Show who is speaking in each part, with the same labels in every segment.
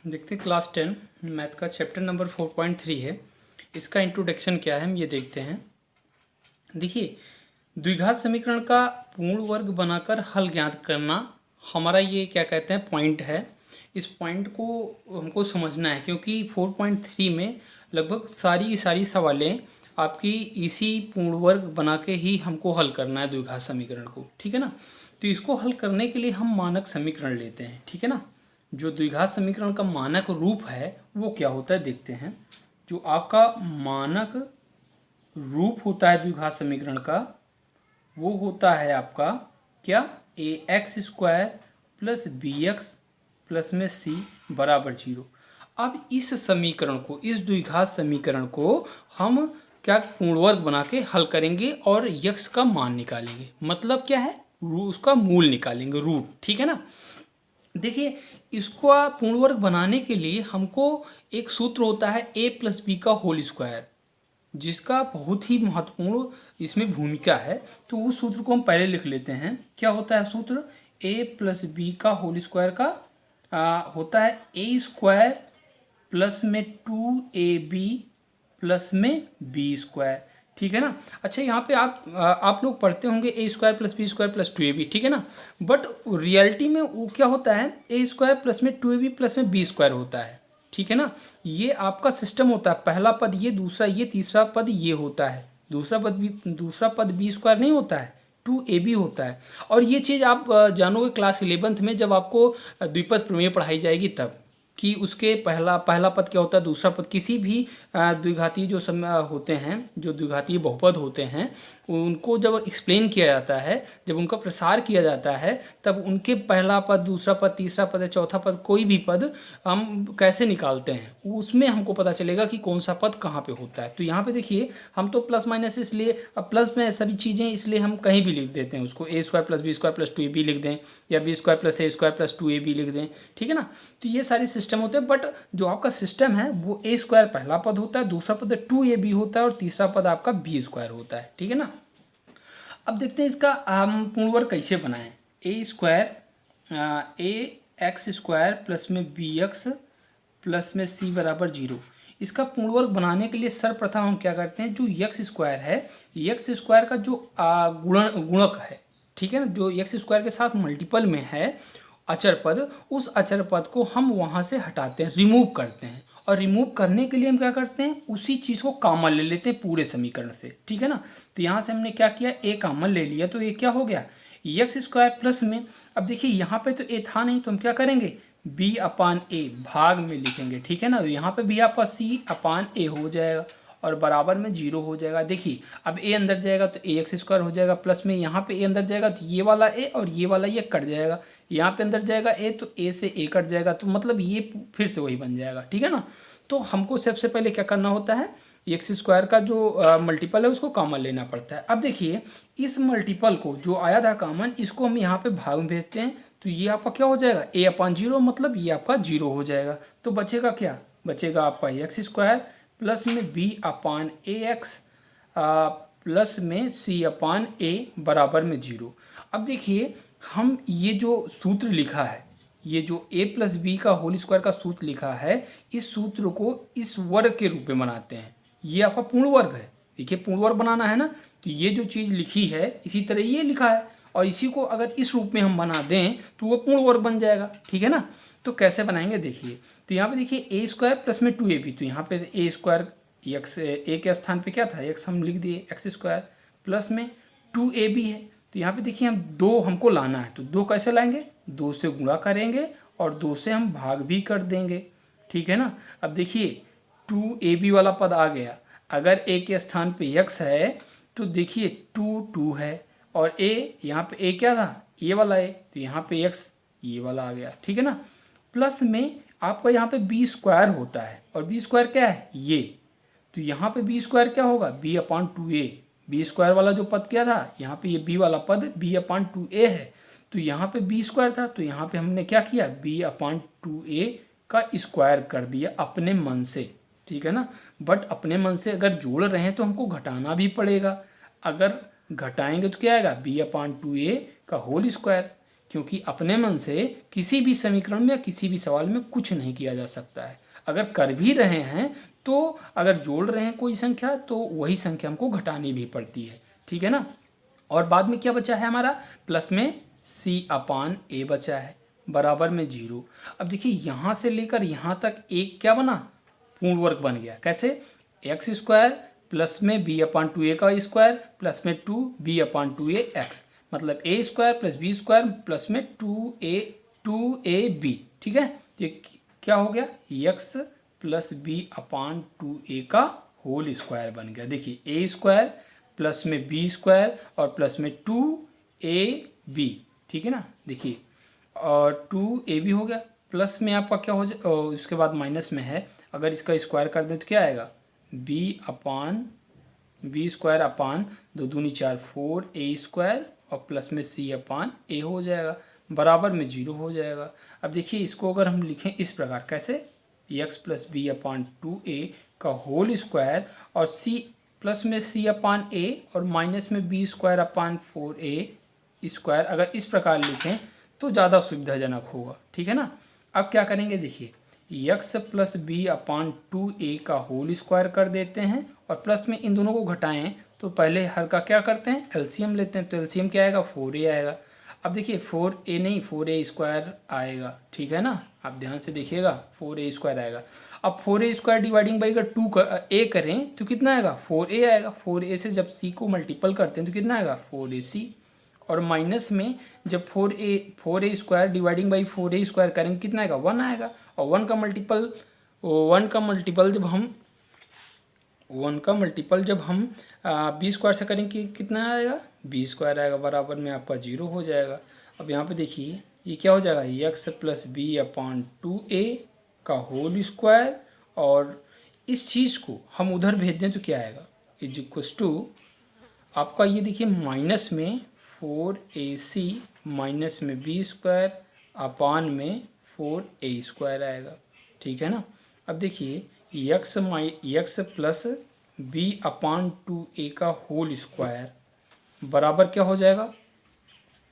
Speaker 1: देखते हैं class 10 math का चैप्टर नंबर 4.3 है। इसका इंट्रोडक्शन क्या है हम ये देखते हैं। देखिए, द्विघात समीकरण का पूर्ण वर्ग बनाकर हल ज्ञात करना हमारा ये क्या कहते हैं पॉइंट है। इस पॉइंट को हमको समझना है क्योंकि 4.3 में लगभग सारी की सारी सवालें आपकी इसी पूर्ण वर्ग बना के ही हमको हल करना है द्विघात समीकरण को, ठीक है ना। तो इसको हल करने के लिए हम मानक समीकरण लेते हैं, ठीक है ना। जो द्विघात समीकरण का मानक रूप है वो क्या होता है देखते हैं। जो आपका मानक रूप होता है द्विघात समीकरण का वो होता है आपका क्या, A X square plus B X plus में सी बराबर 0। अब इस समीकरण को, इस द्विघात समीकरण को हम क्या पूर्ण वर्ग बना के हल करेंगे और यक्स का मान निकालेंगे। मतलब क्या है, उसका मूल निकालेंगे, रूट, ठीक है ना। देखिए, इसको पूर्ण वर्ग बनाने के लिए हमको एक सूत्र होता है a प्लस बी का होल स्क्वायर, जिसका बहुत ही महत्वपूर्ण इसमें भूमिका है। तो उस सूत्र को हम पहले लिख लेते हैं। क्या होता है सूत्र, a प्लस बी का होल स्क्वायर का होता है a स्क्वायर प्लस में 2ab प्लस में बी स्क्वायर, ठीक है ना। अच्छा, यहाँ पे आप लोग पढ़ते होंगे A square plus B square plus 2ab, ठीक है ना। बट रियलिटी में वो क्या होता है, ए स्क्वायर प्लस में 2ab प्लस में बी स्क्वायर होता है, ठीक है ना। ये आपका सिस्टम होता है, पहला पद ये, दूसरा ये, तीसरा पद ये होता है। दूसरा पद बी स्क्वायर नहीं होता है, 2ab होता है। और ये चीज़ आप जानोगे क्लास 11th में जब आपको द्विपद प्रमेय पढ़ाई जाएगी तब, कि उसके पहला पद क्या होता है, दूसरा पद, किसी भी द्विघातीय जो होते हैं, जो द्विघातीय बहुपद होते हैं, उनको जब एक्सप्लेन किया जाता है, जब उनका प्रसार किया जाता है, तब उनके पहला पद, दूसरा पद, तीसरा पद या चौथा पद, कोई भी पद हम कैसे निकालते हैं उसमें हमको पता चलेगा कि कौन सा पद कहाँ पे होता है। तो यहाँ पे देखिए, हम तो प्लस माइनस इसलिए, अब प्लस में सभी चीज़ें इसलिए हम कहीं भी लिख देते हैं उसको, A square plus B square plus 2ab लिख दें, या B square plus A square plus 2ab लिख दें, ठीक है ना। तो ये सारी सिस्टम होते हैं। बट जो आपका सिस्टम है वो ए स्क्वायर पहला पद होता है, दूसरा पद 2ab होता है और तीसरा पद आपका बी स्क्वायर होता है, ठीक है ना। अब देखते हैं इसका हम पूर्ण वर्ग कैसे बनाएं। ए स्क्वायर ए एक्स स्क्वायर प्लस में बी एक्स प्लस में सी बराबर 0। इसका पूर्ण वर्ग बनाने के लिए सर्वप्रथम हम क्या करते हैं, जो यक्स स्क्वायर है, यक्स स्क्वायर का जो गुणक है, ठीक है ना, जो यक्स स्क्वायर के साथ मल्टीपल में है अचर पद, उस अचर पद को हम वहाँ से हटाते हैं, रिमूव करते हैं। और रिमूव करने के लिए हम क्या करते हैं, उसी चीज़ को कॉमन ले लेते हैं पूरे समीकरण से, ठीक है ना। तो यहाँ से हमने क्या किया, ए कॉमन ले लिया, तो ये क्या हो गया, एक्स स्क्वायर प्लस में, अब देखिए यहाँ पे तो ए था नहीं, तो हम क्या करेंगे, बी अपान ए भाग में लिखेंगे, ठीक है ना। तो यहाँ पे भी आपका सी अपान ए हो जाएगा और बराबर में 0 हो जाएगा। देखिए, अब ए अंदर जाएगा तो ए एक्स स्क्वायर हो जाएगा, प्लस में यहाँ पे ए अंदर जाएगा तो ये वाला ए और ये वाला ये कट जाएगा, यहाँ पे अंदर जाएगा ए तो ए से ए कट जाएगा, तो मतलब ये फिर से वही बन जाएगा, ठीक है ना। तो हमको सबसे पहले क्या करना होता है, एक्स स्क्वायर का जो मल्टीपल है उसको कॉमन लेना पड़ता है। अब देखिए, इस मल्टीपल को जो आया था कॉमन, इसको हम यहाँ पे भाग में भेजते हैं, तो ये आपका क्या हो जाएगा, ए अपान 0, मतलब ये आपका 0 हो जाएगा। तो बचेगा क्या, बचेगा आपका एक्स स्क्वायर प्लस में बी अपान ए एक्स प्लस में सी अपान ए बराबर में 0। अब देखिए, हम ये जो सूत्र लिखा है, ये जो a प्लस बी का होल स्क्वायर का सूत्र लिखा है, इस सूत्र को इस वर्ग के रूप में बनाते हैं। ये आपका पूर्ण वर्ग है, देखिए पूर्ण वर्ग बनाना है ना, तो ये जो चीज़ लिखी है इसी तरह ये लिखा है, और इसी को अगर इस रूप में हम बना दें तो वो पूर्ण वर्ग बन जाएगा, ठीक है ना। तो कैसे बनाएंगे देखिए, तो यहाँ पे देखिए ए स्क्वायर प्लस में 2ab, तो यहाँ पे ए स्क्वायर एक्स, ए के स्थान पे क्या था, एक्स हम लिख दिए, एक्स स्क्वायर प्लस में 2ab है, तो यहाँ पे देखिए हम 2 हमको लाना है, तो 2 कैसे लाएंगे, 2 से गुणा करेंगे और 2 से हम भाग भी कर देंगे, ठीक है ना। अब देखिए 2ab वाला पद आ गया, अगर a के स्थान पे x है तो देखिए 2 है, और a यहाँ पे a क्या था, ये वाला है, तो यहाँ पे x ये वाला आ गया, ठीक है ना। प्लस में आपका यहाँ पे बी स्क्वायर होता है, और बी स्क्वायर क्या है ये, तो यहाँ पे बी स्क्वायर क्या होगा, बी अपान 2a, बी स्क्वायर वाला जो पद क्या था, यहाँ पे ये बी वाला पद बी अपान 2a है, तो यहाँ पे बी स्क्वायर था, तो यहाँ पे हमने क्या किया, बी अपान 2a का स्क्वायर कर दिया अपने मन से, ठीक है ना। बट अपने मन से अगर जोड़ रहे हैं तो हमको घटाना भी पड़ेगा, अगर घटाएंगे तो क्या आएगा, बी अपान 2a का होल स्क्वायर, क्योंकि अपने मन से किसी भी समीकरण में या किसी भी सवाल में कुछ नहीं किया जा सकता है। अगर कर भी रहे हैं तो अगर जोड़ रहे हैं कोई संख्या तो वही संख्या हमको घटानी भी पड़ती है, ठीक है ना। और बाद में क्या बचा है हमारा, प्लस में c/a बचा है, बराबर में 0। अब देखिए यहाँ से लेकर यहाँ तक एक क्या बना, पूर्ण वर्ग बन गया। कैसे, x² प्लस में b/2a का स्क्वायर प्लस में 2b/2a x, मतलब a² प्लस b² प्लस में 2ab, ठीक है। ये क्या हो गया, x प्लस b/2a का होल स्क्वायर बन गया। देखिए a² प्लस में b² और प्लस में 2ab, ठीक है ना। देखिए और 2ab हो गया, प्लस में आपका क्या हो जाए, उसके बाद माइनस में है, अगर इसका स्क्वायर कर दें तो क्या आएगा, b/2 अपान 2 दूनी 4 4a² और प्लस में c/a हो जाएगा, बराबर में 0 हो जाएगा। अब देखिए इसको अगर हम लिखें इस प्रकार, कैसे, x प्लस b/2a का होल स्क्वायर और c प्लस में c/a और माइनस में b²/4a², अगर इस प्रकार लिखें तो ज़्यादा सुविधाजनक होगा, ठीक है ना। अब क्या करेंगे, देखिए x प्लस b/2a का होल स्क्वायर कर देते हैं और प्लस में इन दोनों को घटाएं तो पहले हर का क्या करते हैं, एलसीएम लेते हैं। तो एलसीएम क्या आएगा, 4a आएगा। अब देखिए 4a नहीं 4a² आएगा, ठीक है ना। आप ध्यान से देखिएगा 4a² आएगा। अब 4a² डिवाइडिंग बाई अगर 2a करें तो कितना आएगा, 4a आएगा। 4a से जब c को मल्टीपल करते हैं तो कितना आएगा, 4ac। और माइनस में जब 4a² डिवाइडिंग बाई 4a² करेंगे कितना आएगा, 1 आएगा। और 1 का मल्टीपल जब हम b² से करेंगे कितना आएगा, b² आएगा, बराबर में आपका 0 हो जाएगा। अब यहाँ पे देखिए ये क्या हो जाएगा, x प्लस b/2a का होल स्क्वायर, और इस चीज़ को हम उधर भेज दें तो क्या आएगा, इज इक्वल्स टू आपका ये देखिए माइनस में 4ac माइनस में b² अपान में 4a² आएगा, ठीक है ना। अब देखिए x प्लस b/2a का होल स्क्वायर बराबर क्या हो जाएगा,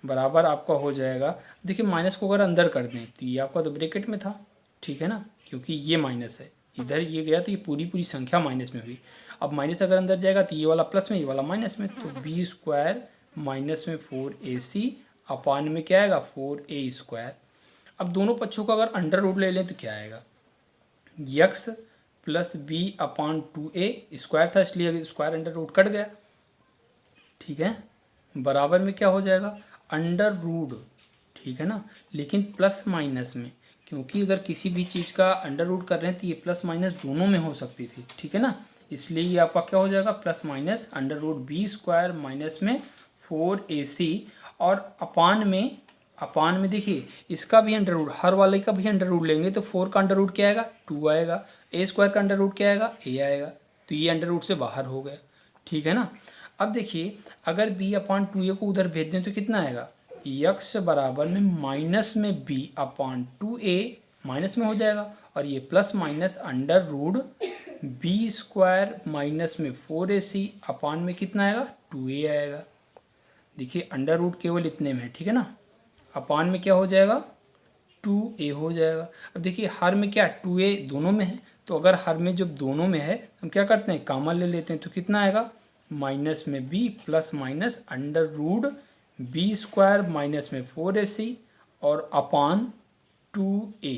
Speaker 1: बराबर आपका हो जाएगा, देखिए माइनस को अगर अंदर कर दें तो ये आपका तो ब्रैकेट में था, ठीक है ना, क्योंकि ये माइनस है, इधर ये गया तो ये पूरी संख्या माइनस में हुई। अब माइनस अगर अंदर जाएगा तो ये वाला प्लस में, ये वाला माइनस में, तो b² माइनस में 4ac अपान में क्या आएगा, 4a²। अब दोनों पक्षों का अगर अंडर रूट ले लें तो क्या आएगा, x प्लस b/2a स्क्वायर था इसलिए स्क्वायर अंडर रूट कट गया, ठीक है, बराबर में क्या हो जाएगा, अंडर रूट, ठीक है ना। लेकिन प्लस माइनस में, क्योंकि अगर किसी भी चीज़ का अंडर रूट कर रहे हैं तो ये प्लस माइनस दोनों में हो सकती थी, ठीक है ना, इसलिए ये आपका क्या हो जाएगा, plus minus under root b² minus में 4ac, और अपान में देखिए इसका भी अंडर रूट, हर वाले का भी अंडर रूट लेंगे तो 4 का अंडर रूट क्या आएगा, 2 आएगा, a² का अंडर रूट क्या आएगा, a आएगा, तो ये अंडर रूट से बाहर हो गया, ठीक है ना। अब देखिए अगर b/2a को उधर भेज दें तो कितना आएगा, x बराबर में माइनस में b/2a माइनस में हो जाएगा, और ये plus minus under root b² minus में 4ac अपान में कितना आएगा, 2a आएगा। देखिए अंडर रूट केवल इतने में है, ठीक है ना, अपान में क्या हो जाएगा, 2a हो जाएगा। अब देखिए हर में क्या 2a दोनों में है, तो अगर हर में जब दोनों में है हम क्या करते हैं, कॉमन ले लेते हैं, तो कितना आएगा, माइनस में b plus minus under root b² minus में 4ac और अपान 2a,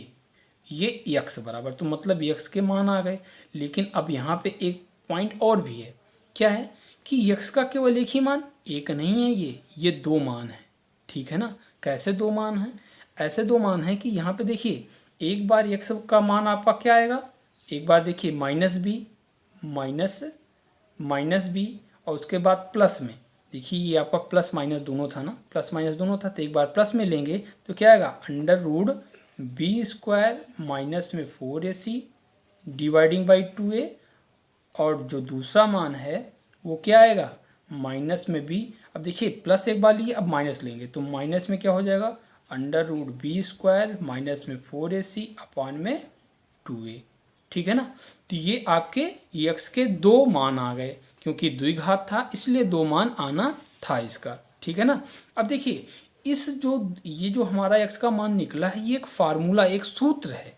Speaker 1: ये x बराबर, तो मतलब x के मान आ गए। लेकिन अब यहाँ पे एक पॉइंट और भी है, क्या है कि x का केवल एक ही मान, एक नहीं है, ये 2 मान है, ठीक है ना। कैसे 2 मान हैं, ऐसे 2 मान हैं कि यहाँ पे देखिए एक बार x का मान आपका क्या आएगा, एक बार देखिए माइनस b और उसके बाद प्लस में, देखिए ये आपका प्लस माइनस दोनों था ना, प्लस माइनस दोनों था, तो एक बार प्लस में लेंगे तो क्या आएगा, अंडर रूट b² माइनस में 4ac डिवाइडिंग बाई 2a, और जो दूसरा मान है वो क्या आएगा, माइनस में b। अब देखिए प्लस एक बार लिए, अब माइनस लेंगे तो माइनस में क्या हो जाएगा, अंडर रूट b² माइनस में 4ac अपान में 2a, ठीक है ना। तो ये आपके x के 2 मान आ गए, क्योंकि द्विघात था इसलिए 2 मान आना था इसका, ठीक है ना। अब देखिए इस ये जो हमारा x का मान निकला है, ये एक फार्मूला, एक सूत्र है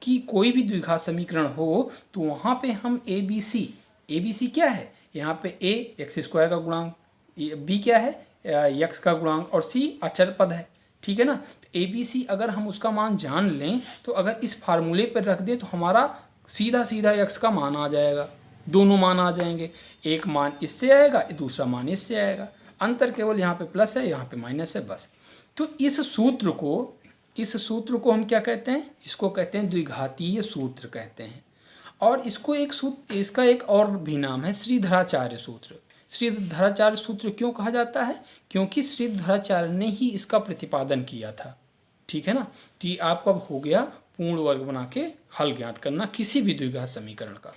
Speaker 1: कि कोई भी द्विघात समीकरण हो तो वहाँ पे हम ए बी सी क्या है, यहाँ पे a एक्स स्क्वायर का गुणांक, b क्या है x का गुणांक और c अचर पद है, ठीक है ना। तो ए बी सी अगर हम उसका मान जान लें तो अगर इस फार्मूले पर रख दें तो हमारा सीधा सीधा x का मान आ जाएगा, दोनों मान आ जाएंगे, एक मान इससे आएगा, दूसरा मान इससे आएगा, अंतर केवल यहाँ पे प्लस है, यहाँ पे माइनस है, बस। तो इस सूत्र को हम क्या कहते हैं, इसको कहते हैं द्विघातीय सूत्र कहते हैं। और इसको एक सूत्र, इसका एक और भी नाम है श्रीधराचार्य सूत्र। श्रीधराचार्य सूत्र क्यों कहा जाता है, क्योंकि श्रीधराचार्य ने ही इसका प्रतिपादन किया था, ठीक है ना। तो ये आपका हो गया पूर्ण वर्ग बना के हल ज्ञात करना किसी भी द्विघात समीकरण का।